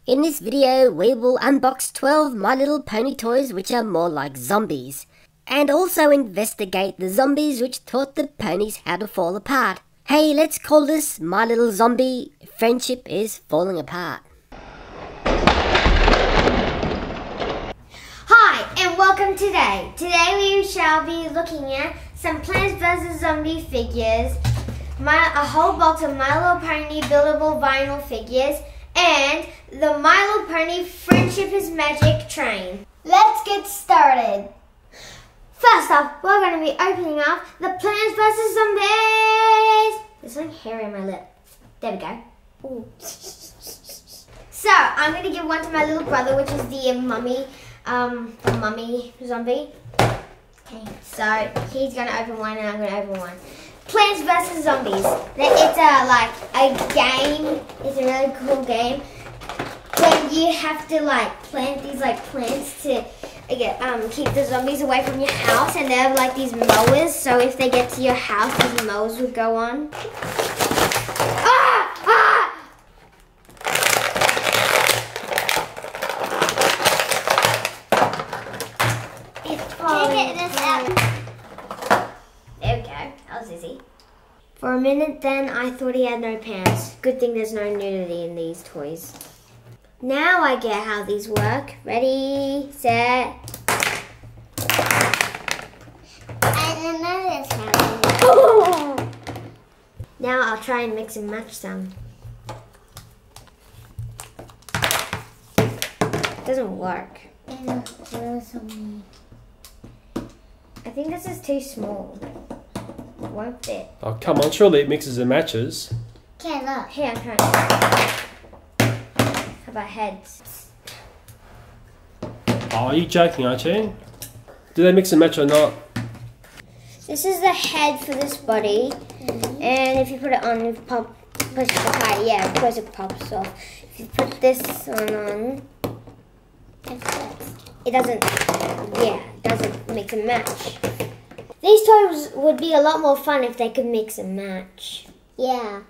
In this video, we will unbox 12 My Little Pony toys which are more like zombies, and also investigate the zombies which taught the ponies how to fall apart. Hey, let's call this My Little Zombie Friendship is Falling Apart. Hi, and welcome today. Today we shall be looking at some Plants vs. Zombie figures, a whole box of My Little Pony buildable vinyl figures, and the My Little Pony Friendship is Magic train. Let's get started. First off, we're going to be opening up the Plants vs. Zombies. There's something hairy on my lip. There we go. Ooh. So, I'm going to give one to my little brother, which is the mummy zombie. Okay, so he's going to open one and I'm going to open one. Plants vs. Zombies. It's like a game. It's a really cool game. When you have to plant these plants to keep the zombies away from your house, and they have these mowers. So if they get to your house, these mowers would go on. For a minute then, I thought he had no pants. Good thing there's no nudity in these toys. Now I get how these work. Ready, set. I don't know this happening. Now I'll try and mix and match some. It doesn't work. I think this is too small. It won't fit. Oh, come on, surely it mixes and matches. Okay, look. Here, I'm trying. How about heads? Oh, are you joking, aren't you? Do they mix and match or not? This is the head for this body. And if you put it on, you push it apart. Yeah, of course it pops off. If you put this one on, it doesn't mix and match. These toys would be a lot more fun if they could mix and match. Yeah.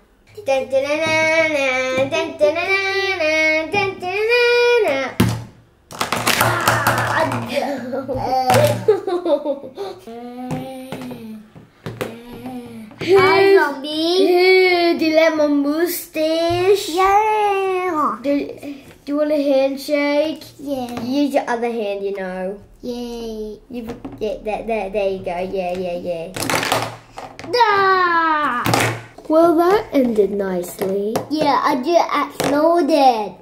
Hi, zombie. Do you like my mustache? Yeah. Do you want a handshake? Yeah. Use your other hand, you know. Yay. There you go. Yeah. Ah! Well, that ended nicely. Yeah, I just exploded.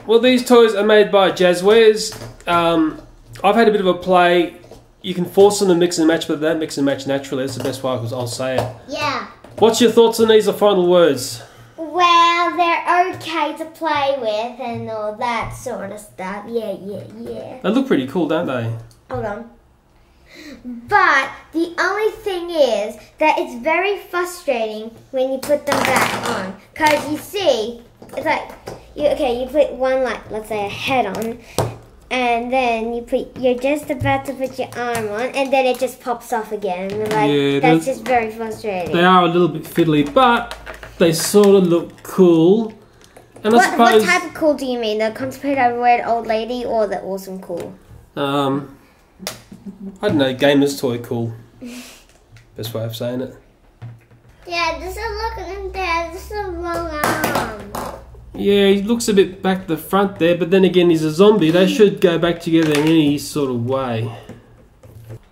Well, these toys are made by Jazwares. I've had a bit of a play. You can force them to mix and match, but they don't mix and match naturally. That's the best way I'll say it. Yeah. What's your thoughts on these or final words? Well, they're okay to play with and all that sort of stuff. Yeah. They look pretty cool, don't they? Hold on. But the only thing is that it's very frustrating when you put them back on. Because you see, it's like, you put one, let's say a head on, and then you're just about to put your arm on, and then it just pops off again. Yeah, that's just very frustrating. They are a little bit fiddly, but they sort of look cool. And I suppose, what type of cool do you mean? The constipated overweight old lady or the awesome cool? I don't know, gamer's toy cool. Best way of saying it. Yeah, just look at that. This is a long arm. Yeah, he looks a bit back to the front there, but then again, he's a zombie. They should go back together in any sort of way.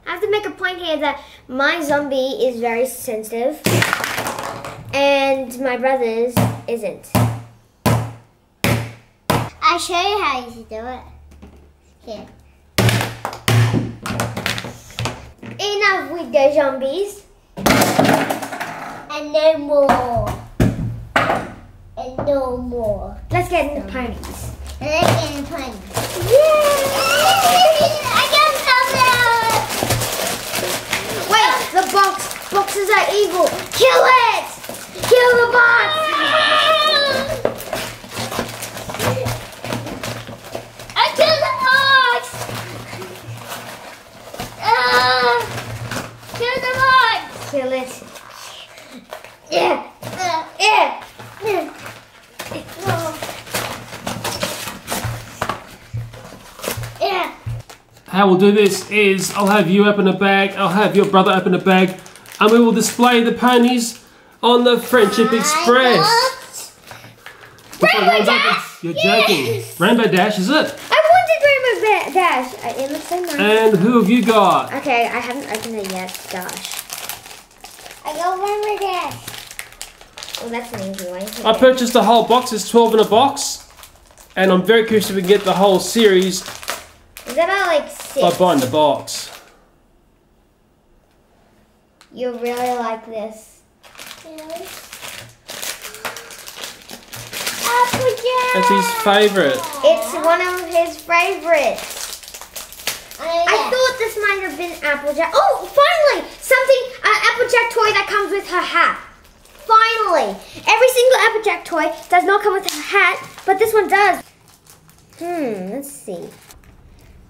I have to make a point here that my zombie is very sensitive, and my brother's isn't. I'll show you how you should do it. Here. Enough with the zombies. And no more. And no more. Let's get into ponies. Yay! I got something! Wait, the boxes are evil. Kill it! Kill the box! I killed the box! Kill the box! Kill it. Yeah. how we'll do this is I'll have you open a bag, I'll have your brother open a bag, and we will display the ponies on the Friendship Express. Rainbow Dash! You're joking. Rainbow Dash, is it? I wanted Rainbow Dash. It looks so nice. And who have you got? Okay, I haven't opened it yet. Gosh. I got Rainbow Dash. Oh, that's an easy one. I purchased the whole box. There's 12 in a box. And I'm very curious if we can get the whole series Is that all like 6? by buying the box. You really like this. Really? Applejack! That's his favourite. It's one of his favorites. I thought this might have been Applejack. Oh, finally! Something, an Applejack toy that comes with her hat. Finally! Every single Applejack toy does not come with her hat, but this one does. Let's see.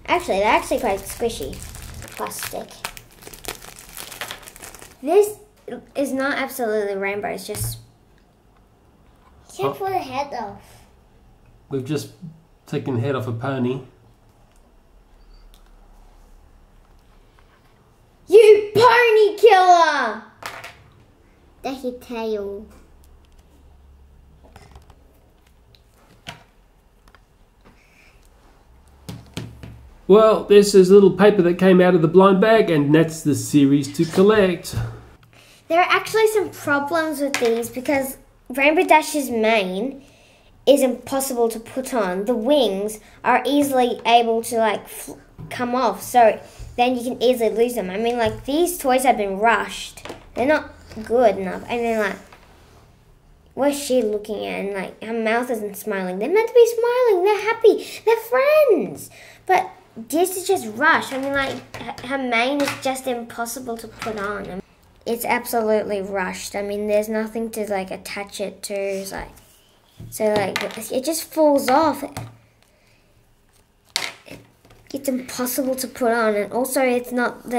Actually, they're actually quite squishy. Plastic. This is not absolutely rainbow, it's just... You can't pull the head off. We've just taken the head off a pony. You pony killer! That's your tail. Well, this is a little paper that came out of the blind bag, and that's the series to collect. There are actually some problems with these because Rainbow Dash's mane is impossible to put on. The wings are easily able to come off, so then you can easily lose them. I mean, these toys have been rushed. They're not good enough. And then what's she looking at? And her mouth isn't smiling. They're meant to be smiling. They're happy. They're friends. But this is just rushed. I mean, her mane is just impossible to put on. It's absolutely rushed. I mean, there's nothing to attach it to. It just falls off. It's impossible to put on, and also it's not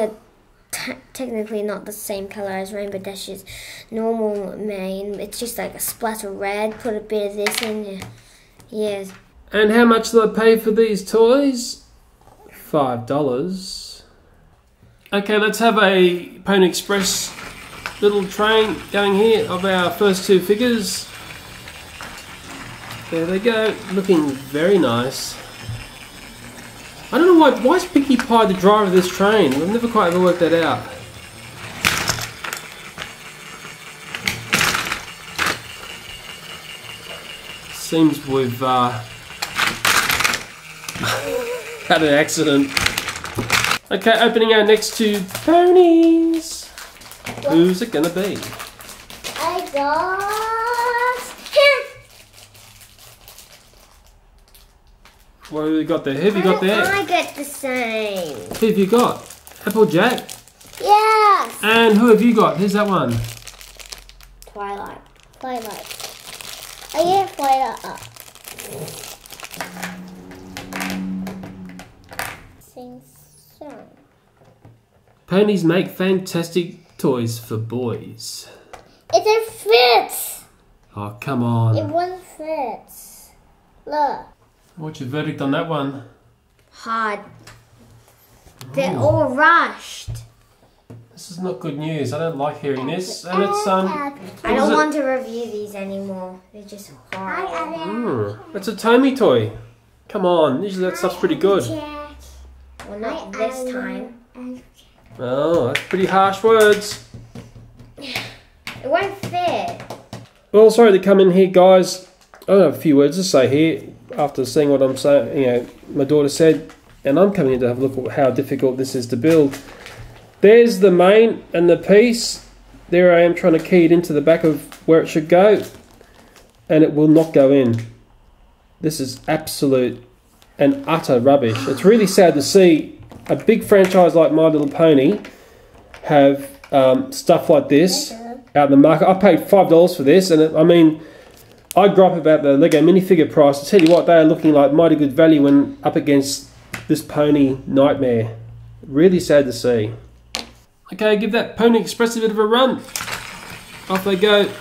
technically not the same color as Rainbow Dash's normal mane. It's just a splatter red. Put a bit of this in. Yes. And how much do I pay for these toys? $5. Okay, let's have a Pony Express little train going here of our first 2 figures. There they go, looking very nice. I don't know why is Pinkie Pie the driver of this train? I've never quite ever worked that out. Seems we've had an accident. Okay, opening our next 2 ponies. Who's it gonna be? I got him. What have you got there? Who have you got there? I get the same. Who have you got? Applejack? Yes. And who have you got? Who's that one? Twilight. I get Twilight up. Sing song. Ponies make fantastic toys for boys. It didn't fit. Oh, come on. It won't fit. Look. What's your verdict on that one? Hard. They're all rushed. This is not good news. I don't like hearing this. And it's I don't want to review these anymore. They're just horrible. It's a Tomy toy. Come on. Usually that stuff's pretty good. Well, not this time. Oh, that's pretty harsh words. It won't fit. Well, sorry to come in here, guys. I have a few words to say here after seeing what I'm saying. My daughter said, and I'm coming in to have a look at how difficult this is to build. There's the mane and the piece. There I am trying to key it into the back of where it should go, and it will not go in. This is absolute and utter rubbish. It's really sad to see a big franchise like My Little Pony have stuff like this out in the market. I paid $5 for this, and I grew up about the Lego minifigure price. I tell you what, they are looking like mighty good value when up against this pony nightmare. Really sad to see. Okay, give that Pony Express a bit of a run. Off they go.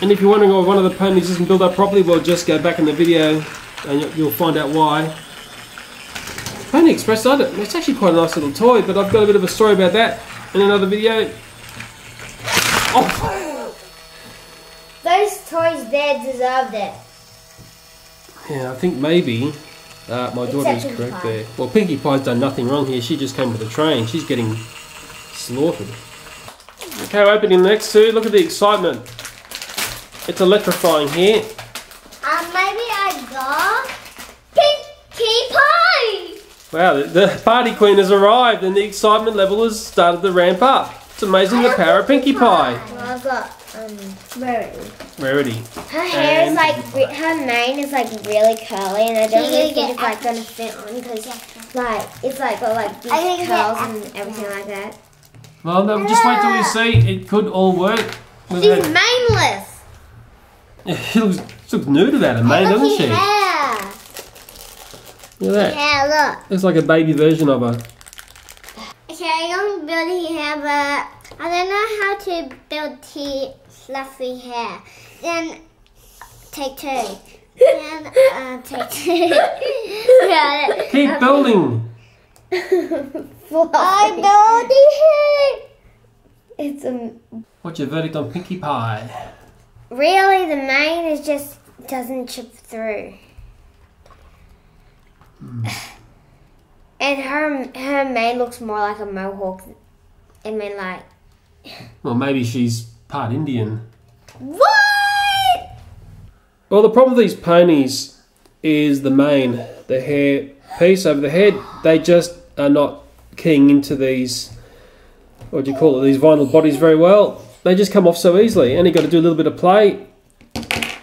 And if you're wondering why one of the ponies isn't built up properly, well, just go back in the video and you'll find out why. Pony Express, it's actually quite a nice little toy, but I've got a bit of a story about that in another video. Oh. Those toys there deserved it. Yeah, I think maybe my daughter's Pinkie correct Pie. there. Well, Pinkie Pie's done nothing wrong here. She just came with a train. She's getting slaughtered. Okay, we're opening the next two. Look at the excitement. It's electrifying here. Maybe I got Pinkie Pie. Wow, the party queen has arrived and the excitement level has started to ramp up. It's amazing the power of Pinkie Pie. Well, I've got Rarity. Rarity. Her hair is like, her mane is like really curly, and I don't really think it's like gonna fit on because like it's like got like these curls and everything like that. Well, no, just wait till you see. It could all work. She's maneless. She looks nude without her mane, doesn't she? Hair. Look at that. Yeah, look. Looks like a baby version of her. Okay, I'm building hair, but I don't know how to build fluffy hair. Then take two. Then take two. Keep building. I'm building hair. It's What's your verdict on Pinkie Pie? really the mane is just doesn't chip through. And her mane looks more like a mohawk. I mean, like, Well, maybe she's part Indian. what? Well, the problem with these ponies is the mane, the hair piece over the head. They just are not keying into these, what do you call it, these vinyl bodies very well. They just come off so easily, and you've got to do a little bit of play,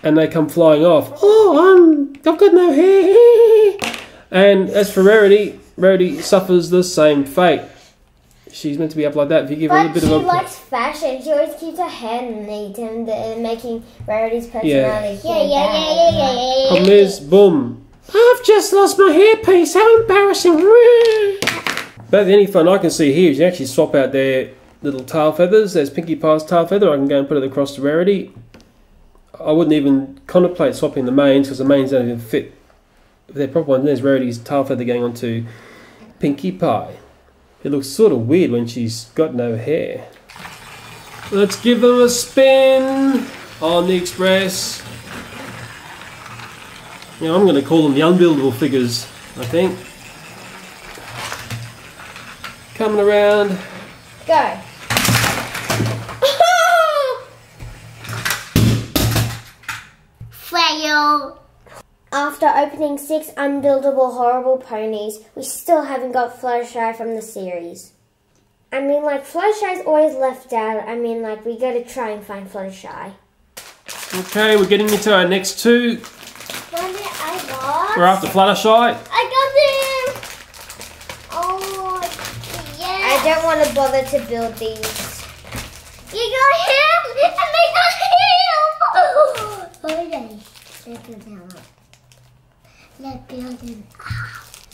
and they come flying off. Oh, I've got no hair. And as for Rarity, Rarity suffers the same fate. She's meant to be up like that. If you give her a But little she bit of likes fashion. She always keeps her hair neat and making Rarity's personality. Yeah. problem is, boom. I've just lost my hairpiece. How embarrassing. But the only fun I can see here is you actually swap out their little tail feathers. There's Pinkie Pie's tail feather. I can go and put it across to Rarity. I wouldn't even contemplate swapping the manes because the manes don't even fit. If they're proper ones, there's Rarity's tail feather going onto Pinkie Pie. It looks sort of weird when she's got no hair. Let's give them a spin on the Express. Yeah, I'm going to call them the unbuildable figures, I think. Coming around. Go. Fail. After opening 6 unbuildable horrible ponies, we still haven't got Fluttershy from the series. I mean, like, Fluttershy's always left out. I mean, like, we gotta try and find Fluttershy. Okay, we're getting into our next two. We're after Fluttershy. I got him! Oh, yeah. I don't want to bother to build these. You got him! And I got him! Okay, let's build him up. Let's build him.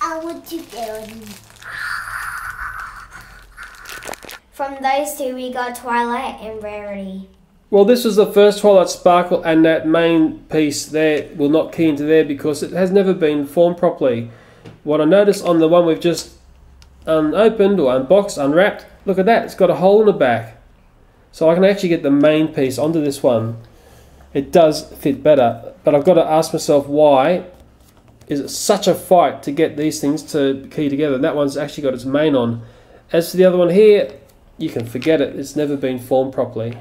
I want to build him. From those two, we got Twilight and Rarity. Well, this was the first Twilight Sparkle, and that main piece there will not key into there because it has never been formed properly. What I noticed on the one we've just unopened or unboxed, unwrapped, look at that, it's got a hole in the back. So I can actually get the main piece onto this one. It does fit better, but I've got to ask myself why is it such a fight to get these things to key together. That one's actually got its main on. As for the other one here, you can forget it, it's never been formed properly.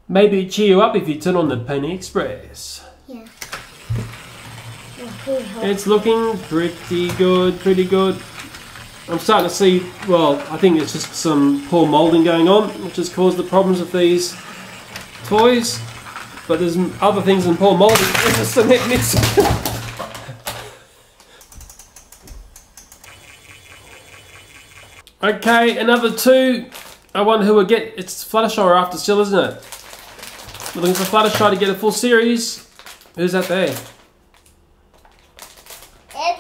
Maybe cheer you up if you turn on the Pony Express. Yeah. It's looking pretty good, pretty good. I'm starting to see, well, I think it's just some poor moulding going on, which has caused the problems with these toys. But there's other things than poor moulding. There's a cement mix. Okay, another two. I wonder who will get. It's Fluttershy we're after still, isn't it? We're looking for Fluttershy to get a full series. Who's that there?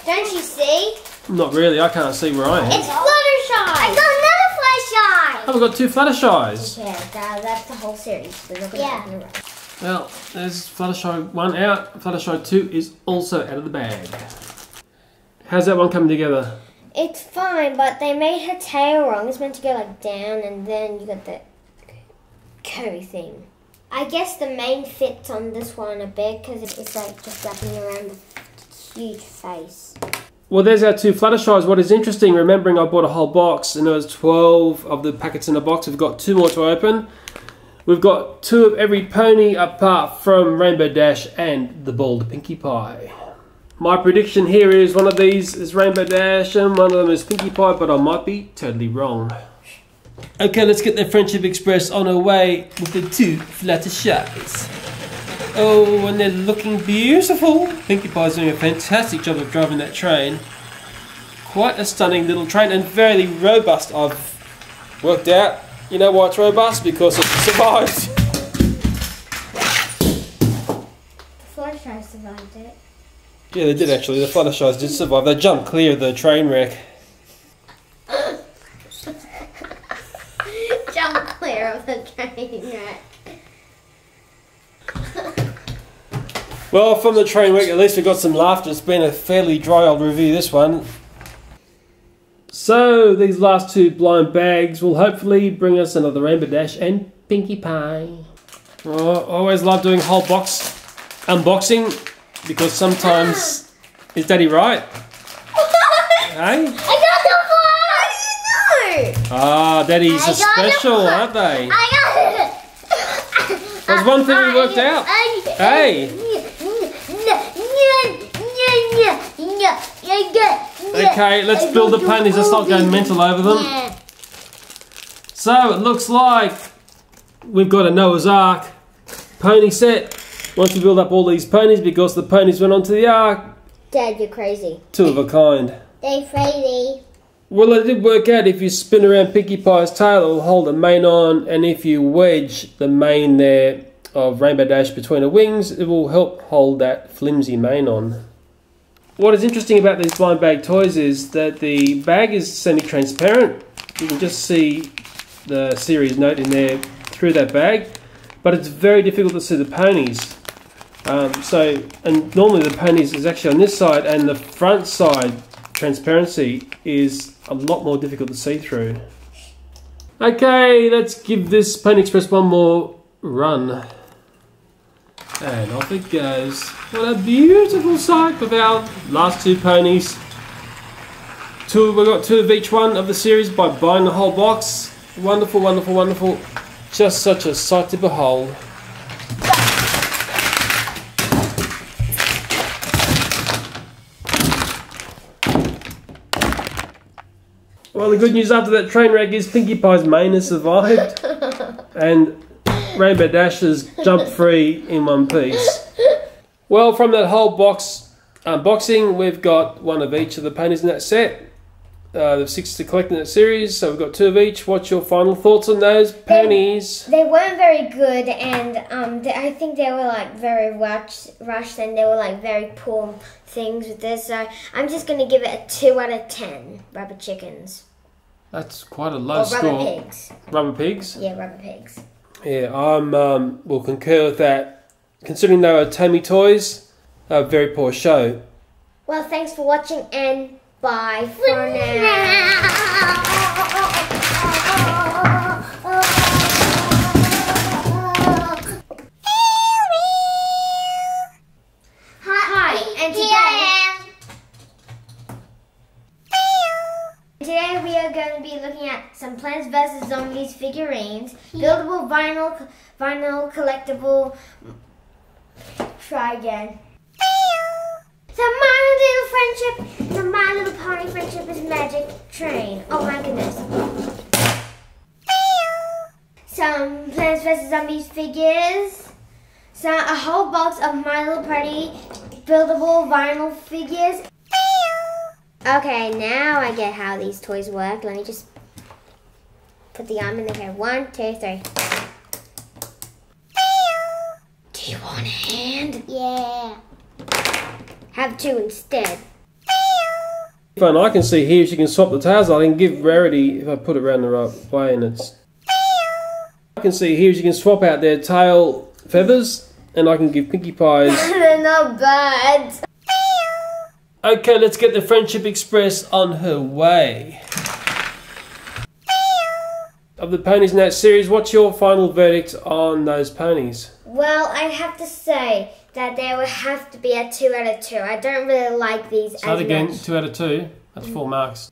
Don't you see? Not really, I can't see where I am. It's Fluttershy! I got another Fluttershy! Oh, we've got two Fluttershys. Yeah, that's the whole series. We're not going to open it right. Well, there's Fluttershy 1 out. Fluttershy 2 is also out of the bag. How's that one coming together? It's fine, but they made her tail wrong. It's meant to go like down, and then you got the curvy thing. I guess the mane fits on this one a bit because it's like just wrapping around the huge face. Well, there's our 2 Fluttershies. What is interesting, remembering I bought a whole box and there was 12 of the packets in the box. We've got 2 more to open. We've got 2 of every pony apart from Rainbow Dash and the bald Pinkie Pie. My prediction here is one of these is Rainbow Dash and one of them is Pinkie Pie, but I might be totally wrong. Okay, let's get the Friendship Express on our way with the 2 Fluttershies. Oh, and they're looking beautiful. Pinkie Pie's doing a fantastic job of driving that train. Quite a stunning little train and very robust. I've worked out. You know why it's robust? Because it survived. The Fluttershy survived it. Yeah, they did actually. The Fluttershies did survive. They jumped clear of the train wreck. Jump clear of the train wreck. Well, from the train wreck, at least we got some laughter. It's been a fairly dry old review, this one. So, these last 2 blind bags will hopefully bring us another Rainbow Dash and Pinkie Pie. Oh, I always love doing whole box unboxing because sometimes... Is Daddy right? Hey? I got the one! How do you know? Ah, Daddy's are special, aren't they? I got it! There's one thing we worked out. Hey! Okay, let's build the ponies. Let's not go mental over them. So, it looks like we've got a Noah's Ark pony set. Once we build up all these ponies, because the ponies went onto the Ark. Dad, you're crazy. 2 of a kind. They're crazy. Well, it did work out. If you spin around Pinkie Pie's tail, it'll hold the mane on. And if you wedge the mane there of Rainbow Dash between the wings, it will help hold that flimsy mane on. What is interesting about these blind bag toys is that the bag is semi-transparent. You can just see the series note in there through that bag, but it's very difficult to see the ponies. And normally the ponies is actually on this side, and the front side transparency is a lot more difficult to see through. Okay, let's give this Pony Express one more run. And off it goes. What a beautiful sight with our last 2 ponies. We've got 2 of each one of the series by buying the whole box. Wonderful, wonderful, wonderful. Just such a sight to behold. Well, the good news after that train wreck is Pinkie Pie's mane has survived. And Rainbow Dash has jumped free in one piece. Well, from that whole box unboxing, we've got 1 of each of the ponies in that set. There's 6 to collect in that series, so we've got 2 of each. What's your final thoughts on those ponies? They weren't very good, and I think they were like very rushed, and they were like very poor things with this. So I'm just gonna give it a 2 out of 10. Rubber chickens. That's quite a low score. Rubber pigs. Rubber pigs? Yeah, rubber pigs. Yeah, will concur with that. Considering they were Tomy toys, a very poor show. Well, thanks for watching, and bye for now. Hi, and today we are going to be looking at some Plants vs. Zombies figurines, buildable vinyl collectible. Try again. The My Little Friendship, the My Little Pony Friendship is Magic Train. Oh my goodness. Some Plants vs. Zombies figures. A whole box of My Little Pony buildable vinyl figures. Okay, now I get how these toys work. Let me just put the arm in the hair. 1, 2, 3. Do you want a hand? Yeah. Have 2 instead. Fun, I can see here she can swap the tails. I can give Rarity, if I put it around the right way, and it's... I can see here she can swap out their tail feathers, and I can give Pinkie Pie's... They're not bad. Okay, let's get the Friendship Express on her way. Of the ponies in that series, what's your final verdict on those ponies? Well, I have to say that there would have to be a 2 out of 2. I don't really like these Start as again, much. 2 out of 2. That's 4 marks.